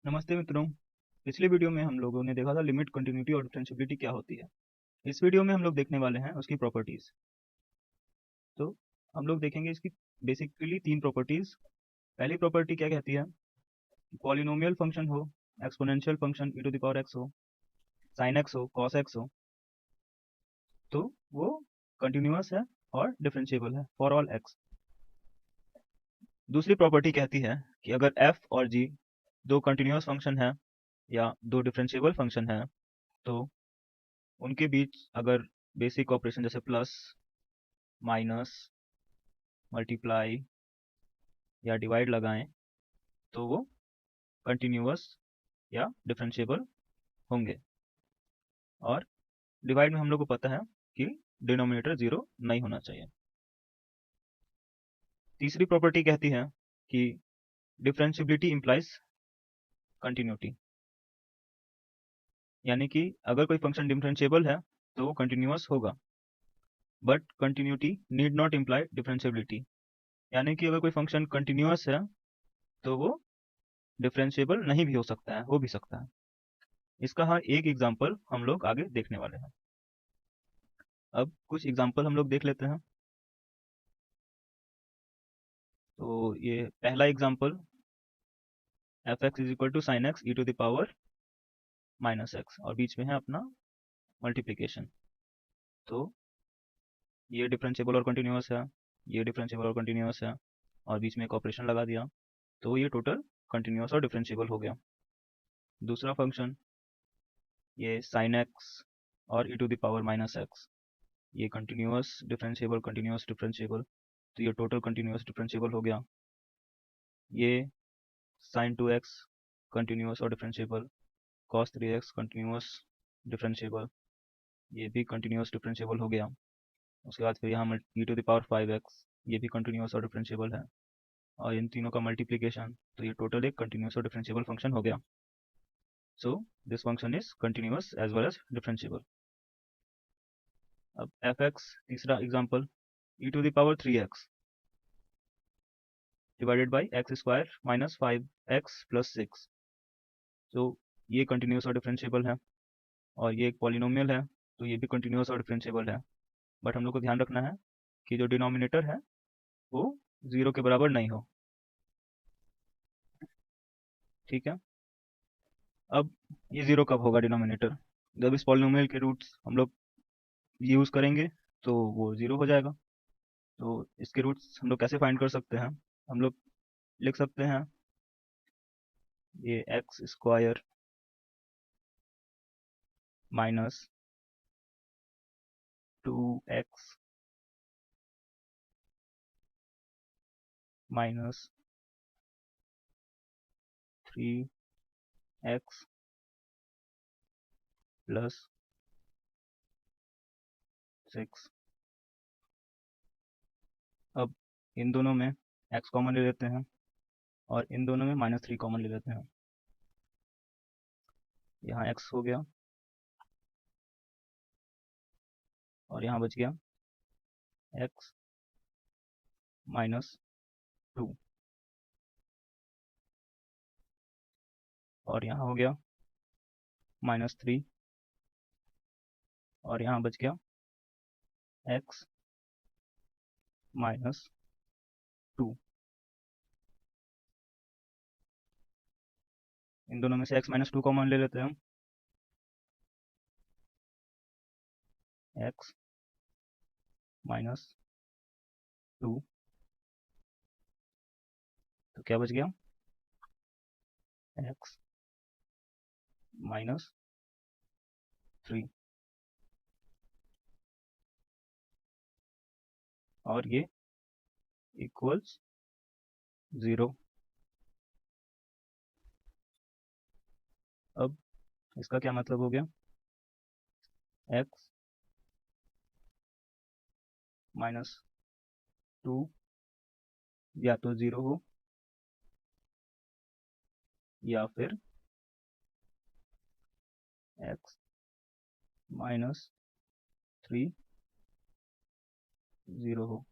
नमस्ते मित्रों। पिछले वीडियो में हम लोगों ने देखा था लिमिट, कंटिन्यूटी और डिफरेंशियबिलिटी क्या होती है। इस वीडियो में हम लोग देखने वाले हैं उसकी प्रॉपर्टीज। तो हम लोग देखेंगे इसकी बेसिकली तीन प्रॉपर्टीज। पहली प्रॉपर्टी क्या कहती है? पॉलिनोमियल फंक्शन हो, exponential function e to the power x हो, sin x हो, cos x हो, तो वो कंटिन्यूअस है और डिफरेंशिएबल है फॉर ऑल x। दूसरी प्रॉपर्टी कहती है कि अगर f और g दो कंटिन्यूअस फंक्शन है या दो डिफरेंशिएबल फंक्शन है, तो उनके बीच अगर बेसिक ऑपरेशन जैसे प्लस, माइनस, मल्टीप्लाई या डिवाइड लगाएं तो वो कंटिन्यूअस या डिफरेंशिएबल होंगे। और डिवाइड में हम लोग को पता है कि डिनोमिनेटर जीरो नहीं होना चाहिए। तीसरी प्रॉपर्टी कहती है कि डिफरेंशिएबिलिटी इंप्लाइज कंटिन्यूटी, यानी कि अगर कोई फंक्शन डिफरेंशिएबल है तो वो कंटिन्यूअस होगा, but continuity need not imply differentiability, यानी कि अगर कोई फंक्शन कंटिन्यूअस है तो वो डिफरेंशिएबल नहीं भी हो सकता है, हो भी सकता है। इसका हर एक एग्जाम्पल हम लोग आगे देखने वाले हैं। अब कुछ एग्जाम्पल हम लोग देख लेते हैं। तो ये पहला example F X is equal to sine X E to the power minus X, और बीच में है अपना मल्टीप्लीकेशन। तो ये डिफरेंशिएबल और कंटिन्यूअस है, ये डिफरेंशिएबल और कंटिन्यूअस है, और बीच में एक ऑपरेशन लगा दिया, तो ये टोटल कंटिन्यूअस और डिफरेंशिएबल हो गया। दूसरा फंक्शन ये साइन एक्स और e to the power minus x, ये कंटिन्यूअस डिफरेंशिएबल कंटिन्यूअस डिफरेंशिएबल, तो ये टोटल कंटिन्यूअस डिफरेंशिएबल हो गया। ये sin 2x कंटिन्यूअस और differentiable, cos 3x continuous differentiable, ये भी कंटिन्यूअस डिफरेंशिएबल हो गया। उसके बाद फिर यहाँ e to the power 5x, ये भी कंटिन्यूअस और डिफरेंशिएबल है, और इन तीनों का मल्टीप्लिकेशन, तो ये टोटल एक कंटिन्यूअस और डिफरेंशिएबल फंक्शन हो गया। So this function is continuous as well as differentiable. अब f(x) तीसरा example e to the power 3x divided by X square minus 5x plus 6, तो ये कंटिन्यूअस और डिफरेंशिएबल है, और ये एक पॉलिनोमियल है, तो ये भी कंटिन्यूअस और डिफरेंशिएबल है। बट हम लोग को ध्यान रखना है कि जो डिनोमिनेटर है वो जीरो के बराबर नहीं हो। ठीक है। अब ये जीरो कब होगा डिनोमिनेटर? जब इस पॉलिनोमियल के रूट्स हम लोग यूज करेंगे तो वो जीरो हो जाएगा। तो इसके रूट्स हम लोग कैसे फाइंड कर सकते हैं? हम लोग लिख सकते हैं ये x square minus 2x minus 3x plus 6। अब इन दोनों में x कॉमन ले लेते हैं, और इन दोनों में -3 कॉमन ले लेते हैं। यहाँ x हो गया, और यहाँ बच गया x माइनस 2, और यहाँ हो गया -3, और यहाँ बच गया x माइनस 2। इन दोनों में से x माइनस 2 कॉमन ले लेते हैं हम। x माइनस 2, तो क्या बच गया? x माइनस 3, और ये इक्वल्स 0। अब इसका क्या मतलब हो गया? x माइनस 2 या तो 0 हो, या फिर x माइनस 3 0 हो,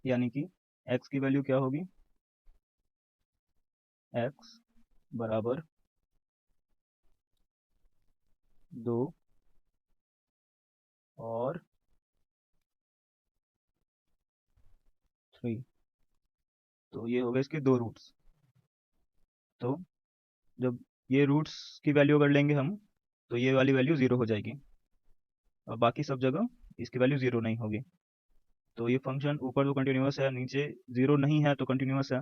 यानी कि x की वैल्यू क्या होगी? x बराबर 2 और 3। तो ये हो गए इसके दो रूट्स। तो जब ये रूट्स की वैल्यू अगर लेंगे हम, तो ये वाली वैल्यू 0 हो जाएगी और बाकी सब जगह इसकी वैल्यू 0 नहीं होगी। तो ये फंक्शन ऊपर तो कंटिन्यूस है, नीचे 0 नहीं है तो कंटिन्यूस है।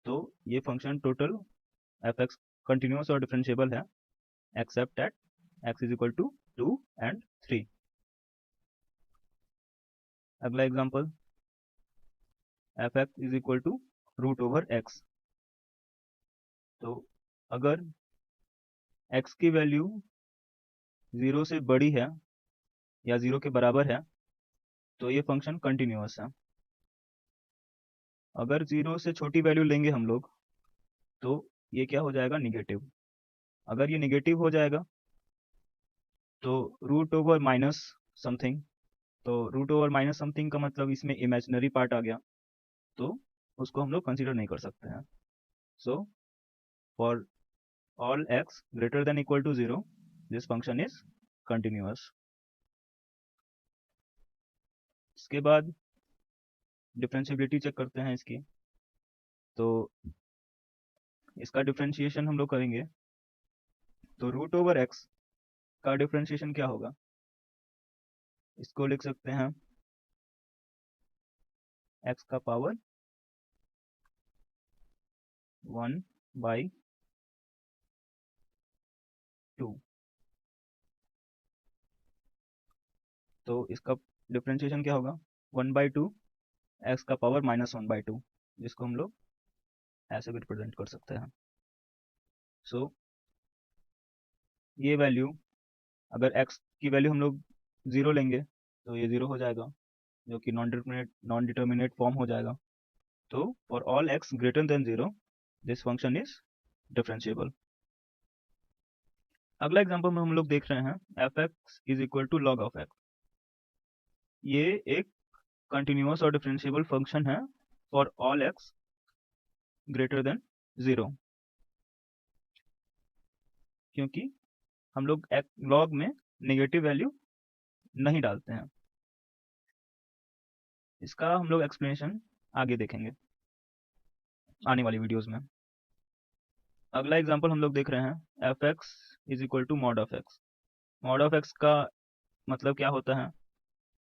तो ये function total F X continuous और डिफरेंशिएबल है except at x is equal to 2 and 3। अगला example, F X is equal to root over X. तो अगर x की वैल्यू 0 से बड़ी है या 0 के बराबर है तो ये फंक्शन कंटिन्यूस है। अगर 0 से छोटी वैल्यू लेंगे हम लोग तो ये क्या हो जाएगा, निगेटिव। अगर ये निगेटिव हो जाएगा तो रूट ओवर माइनस समथिंग, तो रूट ओवर माइनस समथिंग का मतलब इसमें इमेजिनरी पार्ट आ गया, तो उसको हम लोग कंसीडर नहीं कर सकते हैं। So for all x greater than equal to 0 this function is continuous. इसके बाद डिफरेंशिएबिलिटी चेक करते हैं इसकी। तो इसका डिफरेंशिएशन हम लोग करेंगे तो रूट ओवर एक्स का डिफरेंशिएशन क्या होगा, इसको लिख सकते हैं x का पावर 1/2। तो इसका डिफरेंशिएशन क्या होगा, 1/2 x का पावर -1/2, जिसको हम लोग ऐसे भी रिप्रेजेंट कर सकते हैं। सो ये वैल्यू, अगर x की वैल्यू हम लोग 0 लेंगे तो ये 0 हो जाएगा, जो कि नॉन डिटर्मिनेट फॉर्म हो जाएगा। तो for all x greater than 0 this function is differentiable. अगला एग्जांपल में हम लोग देख रहे हैं F X is equal to log of X. ये एक कंटिन्यूअस और डिफरेंशिएबल फंक्शन है for all x greater than 0, क्योंकि हम लोग लॉग में नेगेटिव वैल्यू नहीं डालते हैं। इसका हम लोग एक्सप्लेनेशन आगे देखेंगे आने वाली वीडियोस में। अगला एग्जांपल हम लोग देख रहे हैं F X is equal to mod of X. Mod of X का मतलब क्या होता है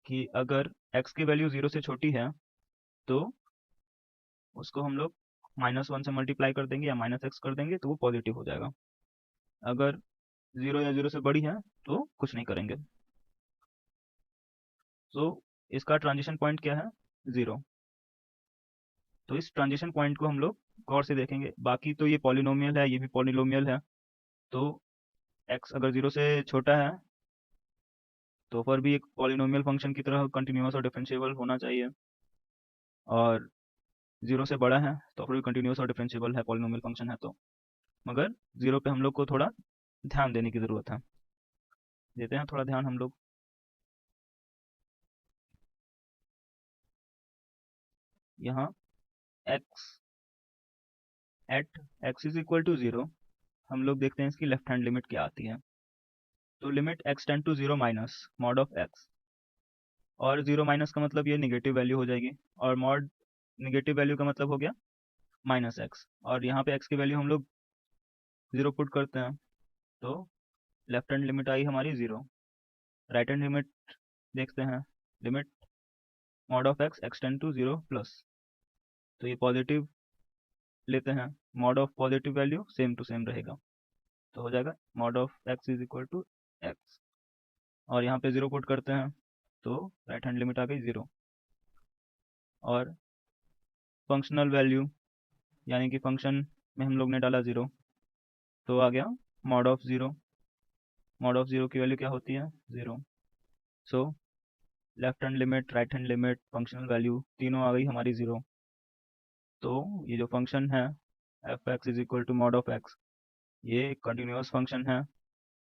कि अगर x की वैल्यू 0 से छोटी है तो उसको हम लोग -1 से मल्टीप्लाई कर देंगे या -x कर देंगे तो वो पॉजिटिव हो जाएगा। अगर 0 या 0 से बड़ी है तो कुछ नहीं करेंगे। तो इसका ट्रांजिशन पॉइंट क्या है, 0। तो इस ट्रांजिशन पॉइंट को हम लोग गौर से देखेंगे। बाकी तो ये पॉलिनोमियल है, ये भी पॉलिनोमियल है, तो x अगर 0 से छोटा है तो फिर भी एक पॉलिनोमियल फंक्शन की तरह कंटिन्यूअस और डिफरेंशिएबल होना चाहिए, और 0 से बड़ा है तो फिर भी कंटिन्यूअस और डिफरेंशिएबल है, पॉलिनोमियल फंक्शन है तो। मगर 0 पे हम लोग को थोड़ा ध्यान देने की ज़रूरत है, देते हैं थोड़ा ध्यान हम लोग। यहाँ x at x is equal to 0 हम लोग देखते हैं इसकी लेफ्ट हैंड लिमिट क्या आती है। तो limit x tend to 0 minus mod of x, और 0 माइनस का मतलब ये निगेटिव वैल्यू हो जाएगी, और मॉड निगेटिव वैल्यू का मतलब हो गया -x, और यहाँ पे x की वैल्यू हम लोग 0 पुट करते हैं तो लेफ्ट हैंड लिमिट आई हमारी 0। राइट हैंड लिमिट देखते हैं, limit mod of x tend to 0 plus, तो ये पॉजिटिव लेते हैं, mod of positive value same to same रहेगा, तो हो जाएगा mod of x is equal to x, और यहाँ पे 0 पुट करते हैं तो राइट हैंड लिमिट आ गई 0, और फंक्शनल वैल्यू यानी कि फंक्शन में हम लोग ने डाला 0 तो आ गया मॉड ऑफ 0। मॉड ऑफ 0 की वैल्यू क्या होती है, 0। So left hand limit, right hand limit, functional value तीनों आ गई हमारी 0। तो ये जो फंक्शन है F X is equal to mod of X, ये कंटिन्यूस फंक्शन है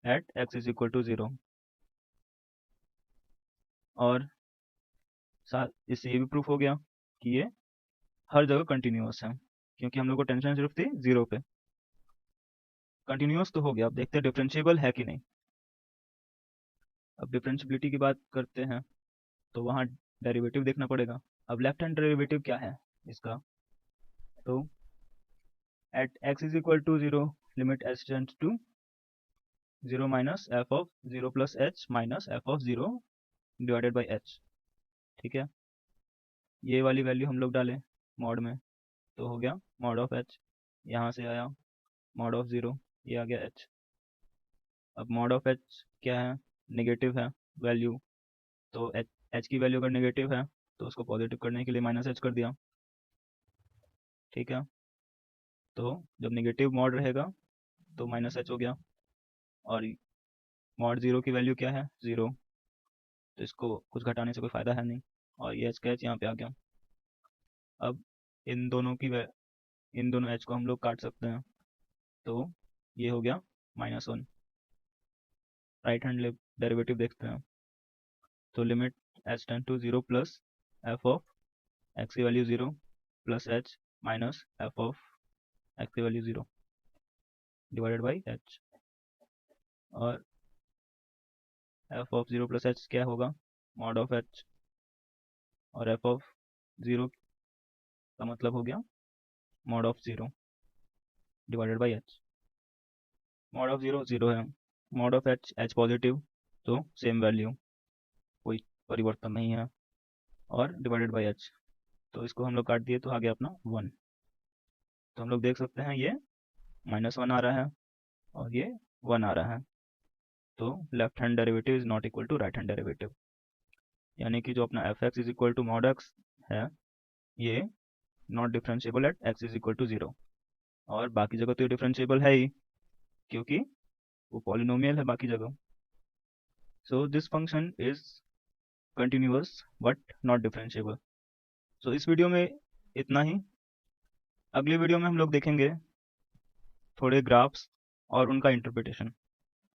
at x is equal to 0, और साथ इससे ये भी प्रूफ हो गया कि ये हर जगह कंटिन्यूस है। क्योंकि हम लोग को टेंशन सिर्फ थी 0 पे। कंटिन्यूअस तो हो गया, अब देखते हैं डिफरेंशिएबल है कि नहीं। अब डिफरेंशियबिलिटी की बात करते हैं तो वहाँ डेरिवेटिव देखना पड़ेगा। अब लेफ्ट हैंड डेरिवेटिव क्या है इसका, तो at x is equal to 0 limit h tends to 0 minus f of 0 plus h minus f of 0 divided by h। ठीक है, ये वाली वैल्यू हम लोग डालें मॉड में तो हो गया मॉड ऑफ h, यहाँ से आया मॉड ऑफ 0, ये आ गया h। अब मॉड ऑफ h क्या है, नेगेटिव है वैल्यू, तो h की वैल्यू अगर नेगेटिव है तो उसको पॉजिटिव करने के लिए माइनस h कर दिया। ठीक है, तो जब नेगेटिव मॉड रहेगा तो माइनस h हो गया, और मॉड 0 की वैल्यू क्या है 0, तो इसको कुछ घटाने से कोई फ़ायदा है नहीं, और ये h का h यहाँ पे आ गया। अब इन दोनों h को हम लोग काट सकते हैं, तो ये हो गया -1। राइट हैंड डेरिवेटिव देखते हैं, तो limit h tend to 0 plus f of x की value 0 plus h minus f of x की वैल्यू 0 डिवाइडेड बाई h। और f ऑफ 0 प्लस h क्या होगा, मॉड ऑफ h, और f ऑफ 0 का मतलब हो गया mod of 0 divided by h। Mod of 0 0 है, मॉड ऑफ h पॉजिटिव, तो सेम वैल्यू, कोई परिवर्तन नहीं है, और डिवाइडेड बाई h, तो इसको हम लोग काट दिए तो आ गया अपना 1। तो हम लोग देख सकते हैं ये -1 आ रहा है और ये 1 आ रहा है, तो left hand derivative is not equal to right hand derivative, यानी कि जो अपना F X is equal to mod X है ये not differentiable at X is equal to 0, और बाकी जगह तो ये डिफरेंशिएबल है ही क्योंकि वो पॉलिनोमियल है बाकी जगह। So this function is continuous but not differentiable. So इस वीडियो में इतना ही। अगली वीडियो में हम लोग देखेंगे थोड़े ग्राफ्स और उनका इंटरप्रिटेशन।